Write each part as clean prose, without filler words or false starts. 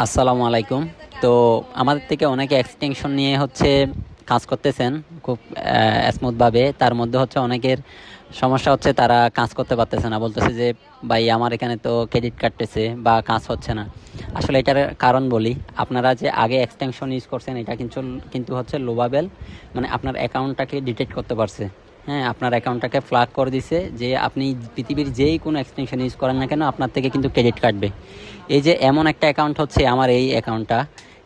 আসসালামু আলাইকুম। তো আমাদের থেকে অনেকে এক্সটেনশন নিয়ে হচ্ছে কাজ করতেছেন খুব স্মুথভাবে। তার মধ্যে হচ্ছে অনেকের সমস্যা হচ্ছে তারা কাজ করতে পারতেছে না, বলতেছে যে ভাই আমার এখানে তো ক্রেডিট কাটতেছে বা কাজ হচ্ছে না। আসলে এটার কারণ বলি, আপনারা যে আগে এক্সটেনশন ইউজ করছেন এটা কিন্তু কিন্তু হচ্ছে লোবাবেল, মানে আপনার অ্যাকাউন্টটাকে ডিটেক্ট করতে পারছে। হ্যাঁ, আপনার অ্যাকাউন্টটাকে ফ্ল্যাগ করে দিছে যে আপনি পৃথিবীর যেই কোনো এক্সটেনশন ইউজ করেন না কেন আপনার থেকে কিন্তু ক্রেডিট কাটবে। এই যে এমন একটা অ্যাকাউন্ট হচ্ছে আমার এই অ্যাকাউন্টটা,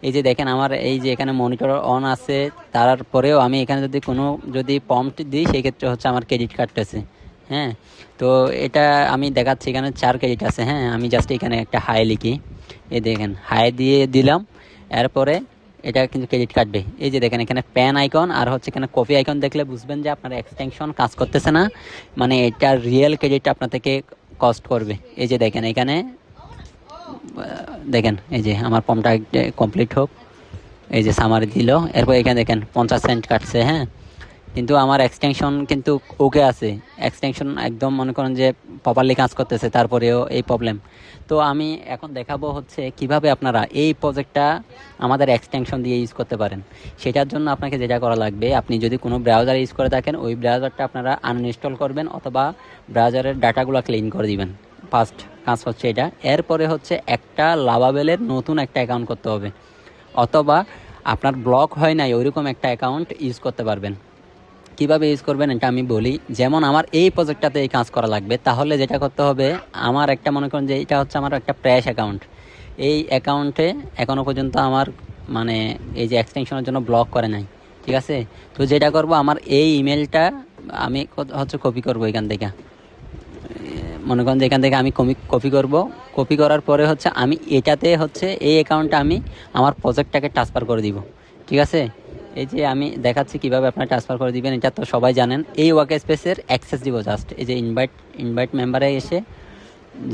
এই যে দেখেন আমার এই যে এখানে মনিটর অন আছে, তারপরেও আমি এখানে যদি প্রম্পট দিই সেই ক্ষেত্রে হচ্ছে আমার ক্রেডিট কাটতেছে। হ্যাঁ, তো এটা আমি দেখাচ্ছি, এখানে 4 ক্রেডিট আছে। হ্যাঁ, আমি জাস্ট এখানে একটা হাই লিখি, এই দেখেন হাই দিয়ে দিলাম, এরপরে এটা কিন্তু ক্রেডিট কাটবে। এই যে দেখেন এখানে প্যান আইকন আর হচ্ছে এখানে কপি আইকন দেখলে বুঝবেন যে আপনার এক্সটেনশন কাজ করতেছে না, মানে এটা রিয়েল ক্রেডিট আপনার থেকে কস্ট করবে। এই যে দেখেন এখানে দেখেন এই যে আমার ফর্মটা কমপ্লিট হোক, এই যে সামারি দিল, এরপর এখানে দেখেন 50 সেন্ট কাটছে। হ্যাঁ, কিন্তু আমার এক্সটেনশন কিন্তু ওকে আছে, এক্সটেনশন একদম মনে করেন যে প্রপারলি কাজ করতেছে, তারপরেও এই প্রবলেম। তো আমি এখন দেখাবো হচ্ছে কিভাবে আপনারা এই প্রজেক্টটা আমাদের এক্সটেনশন দিয়ে ইউজ করতে পারেন। সেটার জন্য আপনাকে যেটা করা লাগবে, আপনি যদি কোনো ব্রাউজার ইউজ করে থাকেন ওই ব্রাউজারটা আপনারা আনইনস্টল করবেন অথবা ব্রাউজারের ডাটাগুলো ক্লিন করে দিবেন। ফার্স্ট কাজ হচ্ছে এটা। এরপরে হচ্ছে একটা লাভাবেলের নতুন একটা অ্যাকাউন্ট করতে হবে, অথবা আপনার ব্লক হয় নাই ওইরকম একটা অ্যাকাউন্ট ইউজ করতে পারবেন। কিভাবে ইউজ করবেন এটা আমি বলি। যেমন আমার এই প্রজেক্টটাতে এই কাজ করা লাগবে, তাহলে যেটা করতে হবে, আমার একটা মনে করেন যে এটা হচ্ছে আমার একটা প্র্যাশ অ্যাকাউন্ট। এই অ্যাকাউন্টে এখনও পর্যন্ত আমার মানে এই যে এক্সটেনশনের জন্য ব্লক করে নাই, ঠিক আছে? তো যেটা করব, আমার এই ইমেলটা আমি হচ্ছে কপি করব এখান থেকে। মনে করেন যে এখান থেকে আমি কপি করব। কপি করার পরে হচ্ছে আমি এটাতে হচ্ছে এই অ্যাকাউন্টটা আমি আমার প্রজেক্টটাকে ট্রান্সফার করে দিব, ঠিক আছে? এই যে আমি দেখাচ্ছি কিভাবে আপনারা ট্রান্সফার করে দিবেন, এটা তো সবাই জানেন। এই ওয়ার্ক স্পেসের অ্যাক্সেস দিব জাস্ট, এই যে ইনভাইট মেম্বারে এসে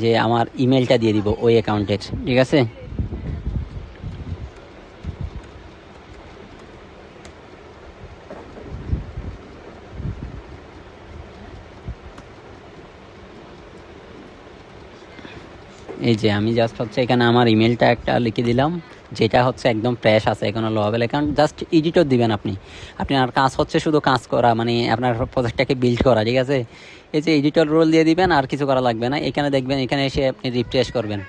যে আমার ইমেলটা দিয়ে দিব ওই অ্যাকাউন্টের, ঠিক আছে? এই যে আমি জাস্ট হচ্ছে এখানে আমার ইমেলটা একটা লিখে দিলাম, যেটা হচ্ছে একদম ফ্রেশ আছে, এখনো লোয়াবেল অ্যাকাউন্ট। জাস্ট এডিটর দিবেন আপনি। আপনার কাজ হচ্ছে শুধু কাজ করা, মানে আপনার প্রজেক্টটাকে বিল্ড করা, ঠিক আছে? এই যে এডিটর রোল দিয়ে দিবেন, আর কিছু করা লাগবে না। এখানে দেখবেন, এখানে এসে আপনি রিফ্রেশ করবেন।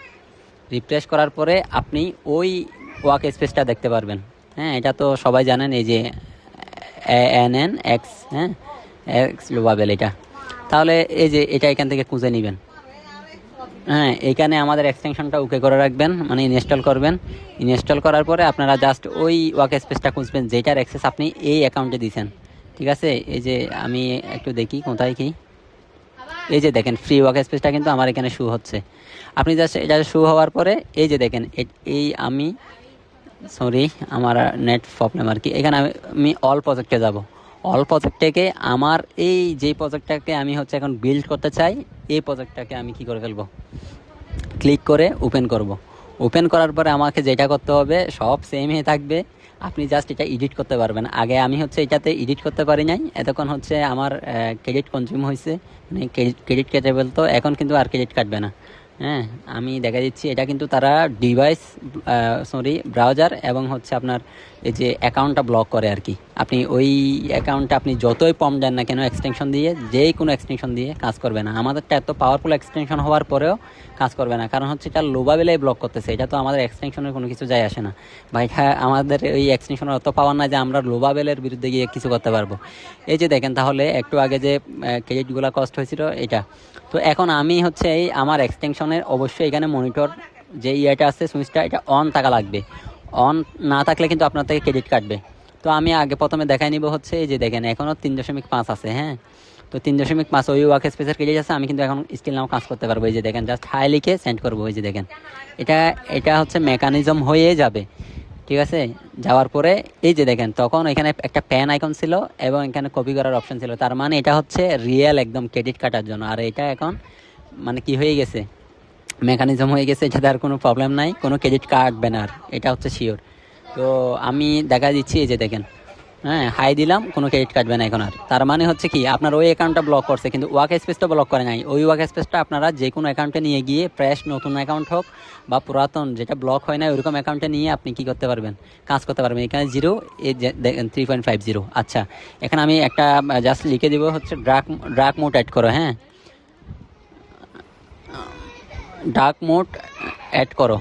রিফ্রেশ করার পরে আপনি ওই ওয়ার্ক স্পেসটা দেখতে পারবেন। হ্যাঁ, এটা তো সবাই জানেন, এই যে ANNX, হ্যাঁ, এক্স লোয়াবেল এটা। তাহলে এই যে এটা এখান থেকে খুঁজে নেবেন। হ্যাঁ, এখানে আমাদের এক্সটেনশনটা ওকে করে রাখবেন, মানে ইনস্টল করবেন। ইনস্টল করার পরে আপনারা জাস্ট ওই ওয়ার্ক স্পেসটা খুঁজবেন যেটার অ্যাক্সেস আপনি এই অ্যাকাউন্টে দিয়েছেন, ঠিক আছে? এই যে আমি একটু দেখি কোথায় কি, এই যে দেখেন ফ্রি ওয়ার্ক স্পেসটা কিন্তু আমার এখানে শু হচ্ছে। আপনি জাস্ট এটা শু হওয়ার পরে এই যে দেখেন এই আমি সরি, আমার নেট প্রবলেম আর কি। এখানে আমি অল প্রজেক্টে যাব। অল প্রজেক্ট থেকে আমার এই যেই প্রজেক্টটাকে আমি হচ্ছে এখন বিল্ড করতে চাই, এই প্রজেক্টটাকে আমি কি করে ফেলবো, ক্লিক করে ওপেন করব। ওপেন করার পরে আমাকে যেটা করতে হবে সব সেম হয়ে থাকবে, আপনি জাস্ট এটা এডিট করতে পারবেন। আগে আমি হচ্ছে এটাতে এডিট করতে পারি নাই, এতক্ষণ হচ্ছে আমার ক্রেডিট কনজিউম হয়েছে, মানে ক্রেডিট কেটে বলতো, এখন কিন্তু আর ক্রেডিট কাটবে না। হ্যাঁ, আমি দেখা দিচ্ছি, এটা কিন্তু তারা ডিভাইস ব্রাউজার এবং হচ্ছে আপনার এই যে অ্যাকাউন্টটা ব্লক করে আর কি। আপনি ওই অ্যাকাউন্টটা আপনি যতই পম দেন না কেন এক্সটেনশন দিয়ে, যেই কোনো এক্সটেনশন দিয়ে কাজ করবে না। আমাদেরটা এত পাওয়ারফুল এক্সটেনশন হওয়ার পরেও কাজ করবে না, কারণ হচ্ছে এটা লোবাবেলাই ব্লক করতেছে। এটা তো আমাদের এক্সটেনশনের কোনো কিছু যায় আসে না ভাই। হ্যাঁ, আমাদের ওই এক্সটেনশনের অত পাওয়ার না যে আমরা লোবাবেলের বিরুদ্ধে গিয়ে কিছু করতে পারবো। এই যে দেখেন, তাহলে একটু আগে যে ক্রেডিটগুলো কস্ট হয়েছিল এটা। তো এখন আমি হচ্ছে এই আমার এক্সটেনশনের অবশ্যই এখানে মনিটর যে ইয়েটা আছে সুইচটা, এটা অন থাকা লাগবে। অন না থাকলে কিন্তু আপনার থেকে ক্রেডিট কাটবে। তো আমি আগে প্রথমে দেখাই নিব হচ্ছে, এই যে দেখেন এখনও 3.5 আছে। হ্যাঁ, তো 3.5 ওই ওয়ার্ক স্পেসের ক্রেডিট আছে, আমি কিন্তু এখন স্টিল নাও কাজ করতে পারবো। এই যে দেখেন জাস্ট হাই লিখে সেন্ড করবো। এই যে দেখেন এটা এটা হচ্ছে মেকানিজম হয়ে যাবে, ঠিক আছে? যাওয়ার পরে এই যে দেখেন তখন এখানে একটা প্যান আইকন ছিল এবং এখানে কপি করার অপশন ছিল, তার মানে এটা হচ্ছে রিয়েল একদম ক্রেডিট কাটার জন্য। আর এটা এখন মানে কি হয়ে গেছে, মেকানিজম হয়ে গেছে, এটাতে আর কোনো প্রবলেম নাই, কোনো ক্রেডিট কাটবে না আর, এটা হচ্ছে শিওর। তো আমি দেখা দিচ্ছি, এই যে দেখেন হ্যাঁ হাই দিলাম, কোনো ক্রেডিট কাটবে না এখন আর। তার মানে হচ্ছে কি আপনার ওই অ্যাকাউন্টটা ব্লক করছে কিন্তু ওয়ার্ক স্পেসটা ব্লক করে নাই। ওই ওয়ার্ক স্পেসটা আপনারা যে কোনো অ্যাকাউন্টে নিয়ে গিয়ে ফ্রেশ নতুন অ্যাকাউন্ট হোক বা পুরাতন যেটা ব্লক হয় না ওইরকম অ্যাকাউন্টে নিয়ে আপনি কী করতে পারবেন, কাজ করতে পারবেন। এখানে 0 এই 3.50। আচ্ছা এখানে আমি একটা জাস্ট লিখে দিব হচ্ছে ডার্ক মোড অ্যাড করো। হ্যাঁ ডার্ক মোড অ্যাড করো।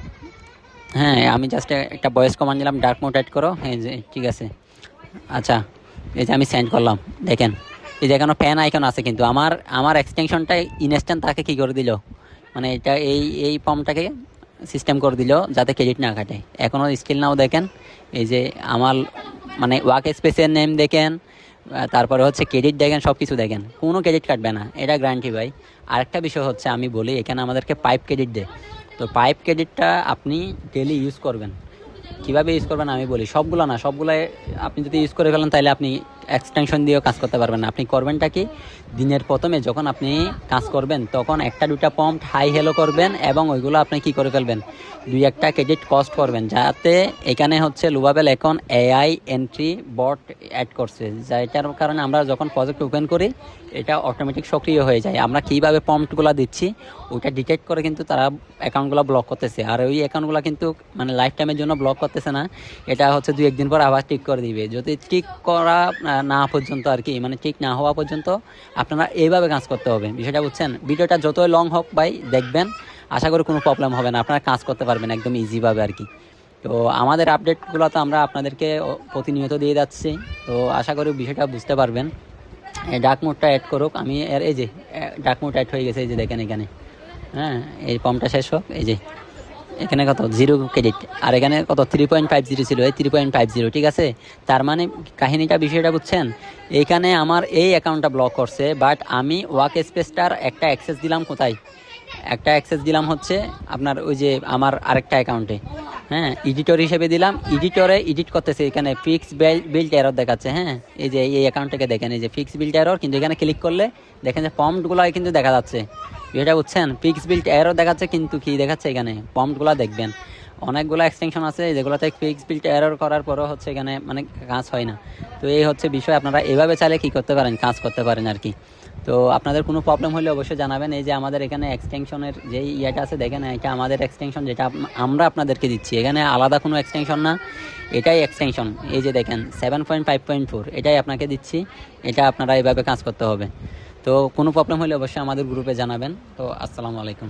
হ্যাঁ আমি জাস্ট একটা ভয়েস কমান্ড দিলাম, ডার্ক মোড অ্যাড করো। হ্যাঁ যে ঠিক আছে। আচ্ছা এই যে আমি সেন্ড করলাম, দেখেন এই যে এখানে ফ্যান আইকন আছে কিন্তু আমার আমার এক্সটেনশনটা ইনস্ট্যান্ট তাকে কী করে দিল, মানে এটা এই ফর্মটাকে সিস্টেম করে দিল যাতে ক্রেডিট না কাটে। এখনও স্কিল নাও দেখেন, এই যে আমার মানে ওয়ার্ক স্পেসের নেম দেখেন, তারপরে হচ্ছে ক্রেডিট দেখেন, সব কিছু দেখেন, কোনো ক্রেডিট কাটবে না, এটা গ্যারান্টি ভাই। আরেকটা বিষয় হচ্ছে আমি বলি এখানে আমাদেরকে পাইপ ক্রেডিট দেয়, তো পাইপ ক্রেডিটটা আপনি ডেলি ইউজ করবেন। কীভাবে ইউজ করবেন আমি বলি, সবগুলো না, সবগুলো আপনি যদি ইউজ করে ফেলেন তাহলে আপনি এক্সটেনশন দিয়েও কাজ করতে পারবেন না। আপনি করবেনটা কি, দিনের প্রথমে যখন আপনি কাজ করবেন তখন একটা দুটা পম্প হাই হেলো করবেন এবং ওইগুলো আপনি কি করে ফেলবেন, 2-1টা ক্রেডিট কস্ট করবেন, যাতে এখানে হচ্ছে লুভাবেল এখন এআই এন্ট্রি বট অ্যাড করছে, যেটার কারণে আমরা যখন প্রজেক্ট ওপেন করি এটা অটোমেটিক সক্রিয় হয়ে যায়। আমরা কীভাবে পম্পগুলো দিচ্ছি ওইটা ডিটেক্ট করে কিন্তু তারা অ্যাকাউন্টগুলো ব্লক করতেছে। আর ওই অ্যাকাউন্টগুলো কিন্তু মানে লাইফ টাইমের জন্য ব্লক করতেছে না, এটা হচ্ছে 2-1 দিন পর আবার ঠিক করে দিবে। যদি ঠিক করা না পর্যন্ত আর কি, মানে ঠিক না হওয়া পর্যন্ত আপনারা এইভাবে কাজ করতে হবে, বিষয়টা বুঝছেন। ভিডিওটা যতই লং হোক ভাই দেখবেন, আশা করি কোনো প্রবলেম হবে না, আপনারা কাজ করতে পারবেন একদম ইজিভাবে আর কি। তো আমাদের আপডেটগুলো তো আমরা আপনাদেরকে প্রতিনিয়ত দিয়ে যাচ্ছি, তো আশা করি বিষয়টা বুঝতে পারবেন। ডার্ক মোডটা অ্যাড করুক, আমি এই যে ডার্ক মোড অ্যাড হয়ে গেছে, এই যে দেখেন এখানে। হ্যাঁ এই ফর্মটা শেষ হোক, এই যে এখানে কত 0 ক্রেডিট, আর এখানে কত 3.50 ছিল, এই 3.50 ঠিক আছে। তার মানে কাহিনীটা বিষয়টা বুঝছেন, এইখানে আমার এই অ্যাকাউন্টটা ব্লক করছে, বাট আমি ওয়ার্ক স্পেসটার একটা অ্যাক্সেস দিলাম কোথায়, একটা অ্যাক্সেস দিলাম হচ্ছে আপনার ওই যে আমার আরেকটা অ্যাকাউন্টে। হ্যাঁ এডিটর হিসেবে দিলাম, এডিটরে এডিট করতেছে, এখানে ফিক্স বিল্ড এরর দেখাচ্ছে। হ্যাঁ এই যে এই অ্যাকাউন্টটাকে দেখেন, এই যে ফিক্স বিল্ড এরর, কিন্তু এখানে ক্লিক করলে দেখেন যে ফর্মগুলো কিন্তু দেখা যাচ্ছে, এটা বুঝছেন। ফিক্স বিল্ড এরর দেখাচ্ছে কিন্তু কি দেখাচ্ছে এখানে, ফর্মগুলো দেখবেন অনেকগুলো এক্সটেনশন আছে যেগুলোতে ফিক্স বিল্ড এরর করার পরও হচ্ছে এখানে মানে কাজ হয় না। তো এই হচ্ছে বিষয়, আপনারা এভাবে চাইলে কী করতে পারেন, কাজ করতে পারেন আর কি। তো আপনাদের কোনো প্রবলেম হলে অবশ্যই জানাবেন। এই যে আমাদের এখানে এক্সটেনশনের যেই ইয়েটা আছে দেখেন, এটা আমাদের এক্সটেনশন যেটা আমরা আপনাদেরকে দিচ্ছি, এখানে আলাদা কোনো এক্সটেনশন না, এটাই এক্সটেনশন। এই যে দেখেন 7.5.4 এটাই আপনাকে দিচ্ছি, এটা আপনারা এইভাবে কাজ করতে হবে। তো কোনো প্রবলেম হলে অবশ্যই আমাদের গ্রুপে জানাবেন। তো আসসালামু আলাইকুম।